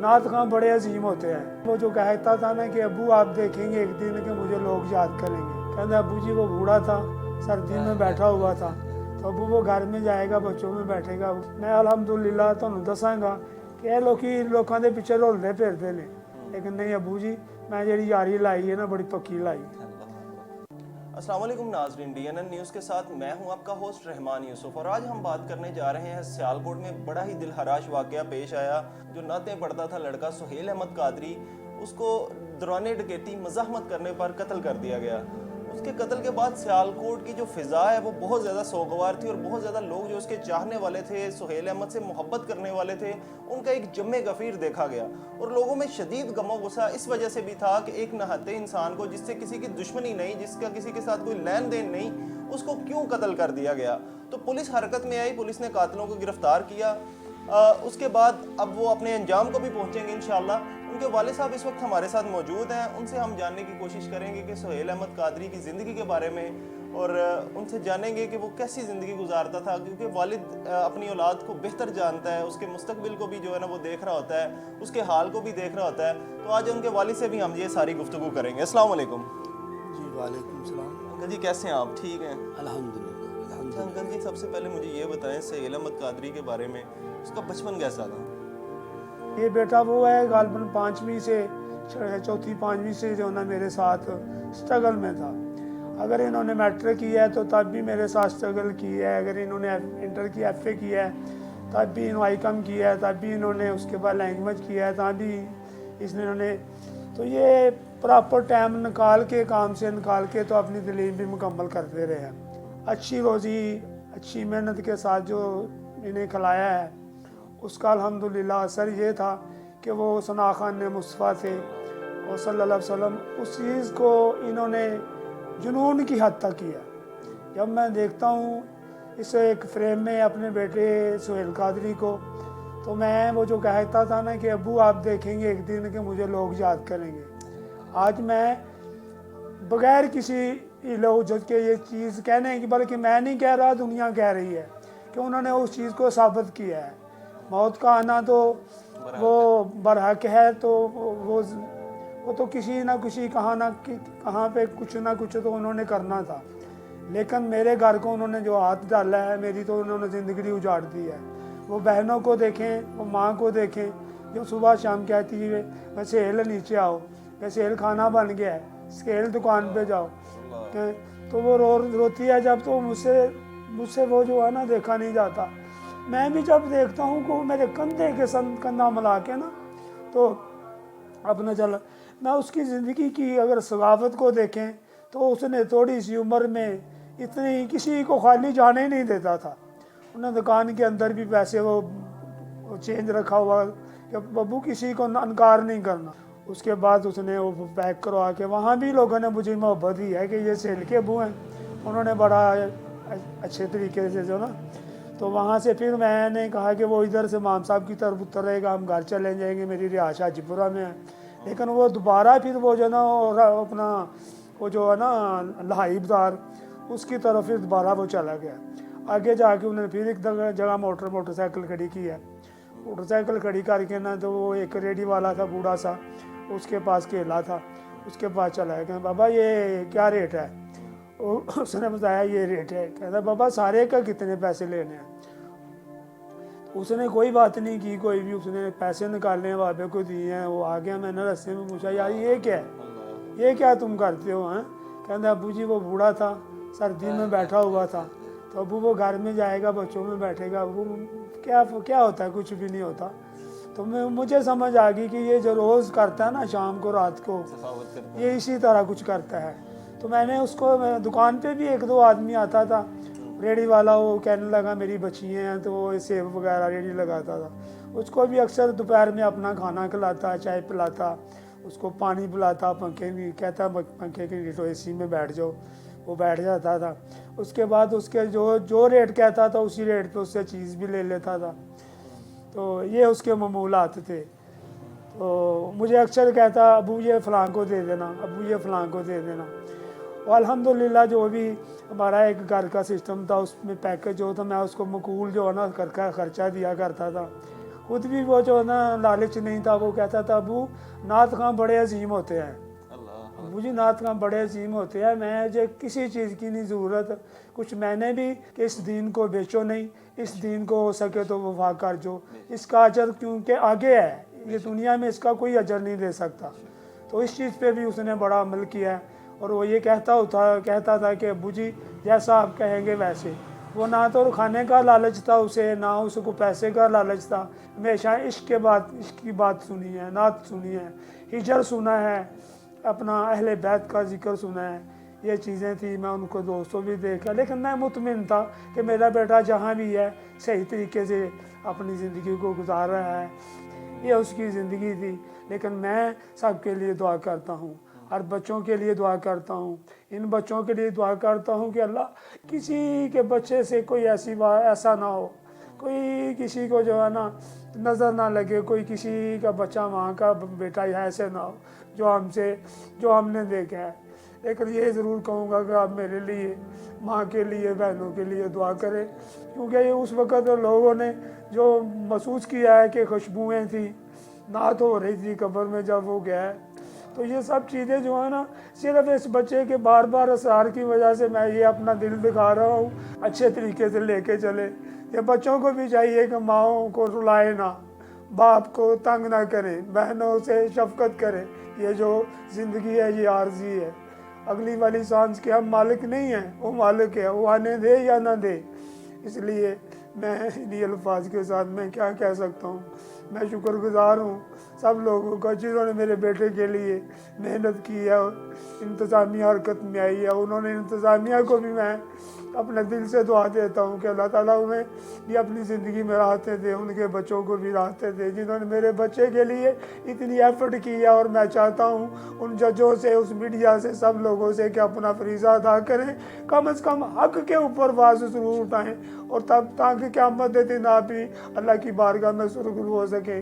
नात खां बड़े अजीम होते हैं। वो जो कहता था ना कि अब्बू आप देखेंगे एक दिन कि मुझे लोग याद करेंगे, कहते अब्बू जी वो बूढ़ा था, सर्दी में बैठा हुआ था, तो अब्बू वो घर में जाएगा, बच्चों में बैठेगा। मैं अल्हम्दुलिल्लाह तुहानू दसांगा कि ਇਹ लोगों के पीछे रुलते फिरते ने, लेकिन नहीं अब्बू जी मैं जी यारी लाई है ना बड़ी पक्की लाई। अस्सलाम वालेकुम नाज़रीन, DNN न्यूज़ के साथ मैं हूं आपका होस्ट रहमान यूसुफ और आज हम बात करने जा रहे हैं सियालकोट में बड़ा ही दिलहराश वाक़या पेश आया। जो नातें पढ़ता था लड़का सुहेल अहमद कादरी, उसको दौरान डकैती मज़ाहमत करने पर कत्ल कर दिया गया। उसके कत्ल के बाद सियालकोट की जो फ़िज़ा है वो बहुत ज़्यादा सोगवार थी और बहुत ज़्यादा लोग जो उसके चाहने वाले थे, सुहेल अहमद से मोहब्बत करने वाले थे, उनका एक जम्मे गफ़ीर देखा गया। और लोगों में शदीद गमो गुस्सा इस वजह से भी था कि एक नहते इंसान को, जिससे किसी की दुश्मनी नहीं, जिसका किसी के साथ कोई लेन देन नहीं, उसको क्यों कत्ल कर दिया गया। तो पुलिस हरकत में आई, पुलिस ने कातिलों को गिरफ्तार किया। उसके बाद अब वो अपने अंजाम को भी पहुँचेंगे इंशाअल्लाह। उनके वालिद साहब इस वक्त हमारे साथ मौजूद हैं, उनसे हम जानने की कोशिश करेंगे कि सुहेल अहमद कादरी की ज़िंदगी के बारे में और उनसे जानेंगे कि वो कैसी ज़िंदगी गुजारता था, क्योंकि वालिद अपनी औलाद को बेहतर जानता है, उसके मुस्तकबिल को भी जो है ना वो देख रहा होता है, उसके हाल को भी देख रहा होता है। तो आज उनके वालिद से भी हम ये सारी गुफ्तगू करेंगे। अस्सलाम वालेकुम। जी वालेकुम सलाम। अंकल जी कैसे हैं आप? ठीक हैं अल्हम्दुलिल्लाह। अंकल जी सबसे पहले मुझे ये बताएं सुहेल अहमद कादरी के बारे में, उसका बचपन कैसा था? ये बेटा वो है गालबन 5वीं से चौथी 5वीं से जो ना मेरे साथ स्ट्रगल में था। अगर इन्होंने मैट्रिक किया है तो तब भी मेरे साथ स्ट्रगल किया है, अगर इन्होंने इंटर की FA किया है तब भी इन्होंने ICOM किया है, तब भी इन्होंने उसके बाद लैंग्वेज किया है, तब भी इसने इन्होंने तो ये प्रॉपर टाइम निकाल के काम से निकाल के तो अपनी तलीम भी मुकम्मल करते रहे हैं। अच्छी रोज़ी अच्छी मेहनत के साथ जो इन्हें खिलाया है उसका अल्हम्दुलिल्लाह असर ये था कि वो सना खान ने मुस्तफ़ा थे और सल्लल्लाहु अलैहि वसल्लम, उस चीज़ को इन्होंने जुनून की हद तक किया। जब मैं देखता हूँ इस एक फ्रेम में अपने बेटे सुहेल कादरी को, तो मैं वो जो कहता था ना कि अब्बू आप देखेंगे एक दिन कि मुझे लोग याद करेंगे, आज मैं बग़ैर किसी इल्ज़त के ये चीज़ कहने की, बल्कि मैं नहीं कह रहा दुनिया कह रही है कि उन्होंने उस चीज़ को साबित किया है। मौत का आना तो वो बरहक है, तो वो तो किसी ना किसी कहाँ पे कुछ ना कुछ तो उन्होंने करना था, लेकिन मेरे घर को उन्होंने जो हाथ डाला है, मेरी तो उन्होंने ज़िंदगी उजाड़ दी है। वो बहनों को देखें, वो माँ को देखें जो सुबह शाम कहती है मैं सुहेल नीचे आओ, मैं सुहेल खाना बन गया है, सुहेल दुकान पे जाओ, तो वो रोती है जब, तो मुझसे वो जो है ना देखा नहीं जाता। मैं भी जब देखता हूँ को मेरे कंधे के संग कंधा मिला के ना, तो अपना चल मैं उसकी ज़िंदगी की अगर सगावत को देखें तो उसने थोड़ी सी उम्र में इतनी किसी को खाली जाने ही नहीं देता था। उन्होंने दुकान के अंदर भी पैसे वो चेंज रखा हुआ कि बब्बू किसी को इनकार नहीं करना। उसके बाद उसने वो पैक करवा के, वहाँ भी लोगों ने मुझे मोहब्बत दी है कि ये सुहेल के अब्बू हैं, उन्होंने बड़ा अच्छे तरीके से जो ना, तो वहाँ से फिर मैंने कहा कि वो इधर से माम साहब की तरफ उतरेगा, हम घर चले जाएंगे, मेरी रिहाइश हाजीपुरा में है। लेकिन वो दोबारा फिर वो जो ना अपना वो जो है ना लहाई बाज़ार उसकी तरफ फिर दोबारा वो चला गया। आगे जाके उन्होंने फिर एक जगह मोटरसाइकिल खड़ी की है। मोटरसाइकिल खड़ी करके ना तो वो एक रेडी वाला था बूढ़ा सा, उसके पास केला था, उसके पास चला गया, बाबा ये क्या रेट है? उसने बताया ये रेट है। कहता बाबा सारे का कितने पैसे लेने हैं? उसने कोई बात नहीं की कोई भी, उसने पैसे निकालने हैं बाबे को दिए हैं। वो आ गया, मैंने रास्ते में पूछा यार ये क्या है, ये क्या तुम करते हो? हैं? कहते अब्बू जी वो बूढ़ा था, सर्दी में बैठा हुआ था, तो अब्बू वो घर में जाएगा, बच्चों में बैठेगा, वो क्या होता है, कुछ भी नहीं होता। तो मुझे समझ आ गई कि ये जो रोज़ करता है ना शाम को रात को, ये इसी तरह कुछ करता है। तो मैंने उसको दुकान पे भी 1-2 आदमी आता था, रेडी वाला, वो कहने लगा मेरी बच्चियाँ हैं, तो वो सेब वगैरह रेडी लगाता था। उसको भी अक्सर दोपहर में अपना खाना खिलाता, चाय पिलाता, उसको पानी पिलाता, पंखे भी कहता पंखे के नीचे AC में बैठ जाओ, वो बैठ जाता था। उसके बाद उसके जो रेट कहता था उसी रेट पे उससे चीज़ भी ले लेता था। तो ये उसके मामूलात थे। तो मुझे अक्सर कहता अबू ये फ़लाँ को दे देना, अबू ये फ़लाँ को दे देना। और अल्हम्दुलिल्लाह जो भी हमारा एक घर का सिस्टम था उसमें पैकेज जो था, मैं उसको मकूल जो है ना खर्चा दिया करता था। खुद भी वो जो ना लालच नहीं था, वो कहता था अबू नात खां बड़े अजीम होते हैं, अल्लाह। अबू जी नात खां बड़े अजीम होते हैं, मैं जो किसी चीज़ की नहीं ज़रूरत, कुछ मैंने भी कि इस दीन को बेचो नहीं, इस दीन को हो सके तो वफा कर जो, इसका अजर क्योंकि आगे है, ये दुनिया में इसका कोई अजर नहीं दे सकता। तो इस चीज़ पे भी उसने बड़ा अमल किया है। और वो ये कहता था कि अबू जी जैसा आप कहेंगे वैसे। वो ना तो खाने का लालच था उसे, ना उसको पैसे का लालच था, हमेशा इश्क की बात सुनी है, नात सुनी है, हिजर सुना है, अपना अहले बैत का जिक्र सुना है, ये चीज़ें थी। मैं उनको दोस्तों भी देखा, लेकिन मैं मुतमिन था कि मेरा बेटा जहाँ भी है सही तरीके से अपनी ज़िंदगी को गुजार रहा है, ये उसकी ज़िंदगी थी। लेकिन मैं सबके लिए दुआ करता हूँ, हर बच्चों के लिए दुआ करता हूँ, इन बच्चों के लिए दुआ करता हूँ कि अल्लाह किसी के बच्चे से कोई ऐसी बात ऐसा ना हो, कोई किसी को जो है ना नज़र ना लगे, कोई किसी का बच्चा वहाँ का बेटा ऐसे ना हो जो हमने देखा है। लेकिन ये ज़रूर कहूँगा कि आप मेरे लिए, माँ के लिए, बहनों के लिए दुआ करें, क्योंकि ये उस वक़्त लोगों ने जो महसूस किया है कि खुशबुएँ थी, नात हो रही थी कब्र में जब वो गया है। तो ये सब चीज़ें जो है ना सिर्फ इस बच्चे के बार बार असरार की वजह से मैं ये अपना दिल दिखा रहा हूँ, अच्छे तरीके से लेके चले। ये बच्चों को भी चाहिए कि माओं को रुलाए ना, बाप को तंग ना करें, बहनों से शफकत करें। ये जो ज़िंदगी है ये आर्जी है, अगली वाली सांस के हम मालिक नहीं हैं, वो मालिक है, वो आने दे या ना दे। इसलिए मैं इन्हीं अल्फाज के साथ मैं क्या कह सकता हूँ, मैं शुक्रगुजार हूँ सब लोगों का जिन्होंने मेरे बेटे के लिए मेहनत की है, इंतज़ामिया हरकत में आई है। उन्होंने इंतज़ामिया को भी मैं अपने दिल से दुआ देता हूँ कि अल्लाह ताला उन्हें भी अपनी ज़िंदगी में राहतें दे, उनके बच्चों को भी राहतें दे, जिन्होंने मेरे बच्चे के लिए इतनी एफर्ट की है। और मैं चाहता हूँ उन जजों से, उस मीडिया से, सब लोगों से कि अपना फरीज़ा अदा करें, कम से कम हक़ के ऊपर आवाज़ ज़रूर उठाएँ, और तब ताकि क़यामत के दिन आप भी अल्लाह की बारगाह में सुरखरू हो सके।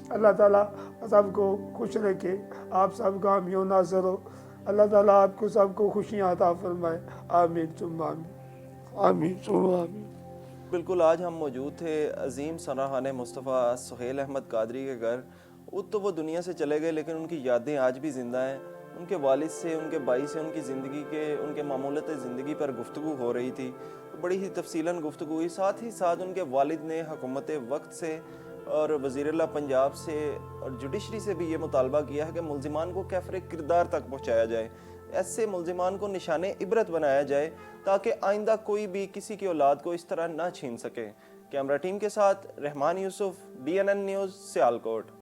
अल्लाह ताला सबको खुश रखे, आप सब कामयाब नाज़र हो। अल्लाह ताला आपको सबको खुशियाँ अता फरमाए। आमीन सुम्मा आमीन, आमीन सुम्मा आमीन। बिल्कुल, आज हम मौजूद थे अजीम सराहान मुस्तफ़ा सुहेल अहमद कादरी के घर। तो वो दुनिया से चले गए, लेकिन उनकी यादें आज भी ज़िंदा हैं। उनके वालिद से, उनके भाई से उनकी ज़िंदगी के, उनके मामूलत ज़िंदगी पर गुफ्तगू हो रही थी, तो बड़ी ही तफसीलन गुफ्तगू हुई। साथ ही साथ उनके वालिद ने हुकूमत वक्त से और वज़ीर-ए-आला पंजाब से और जुडिशरी से भी ये मुतालबा किया है कि मुल्ज़िमान को कैफ़रे किरदार तक पहुँचाया जाए, ऐसे मुल्ज़िमान को निशाने इबरत बनाया जाए, ताकि आइंदा कोई भी किसी की औलाद को इस तरह ना छीन सके। कैमरा टीम के साथ रहमान यूसुफ, DNN न्यूज़, सियालकोट।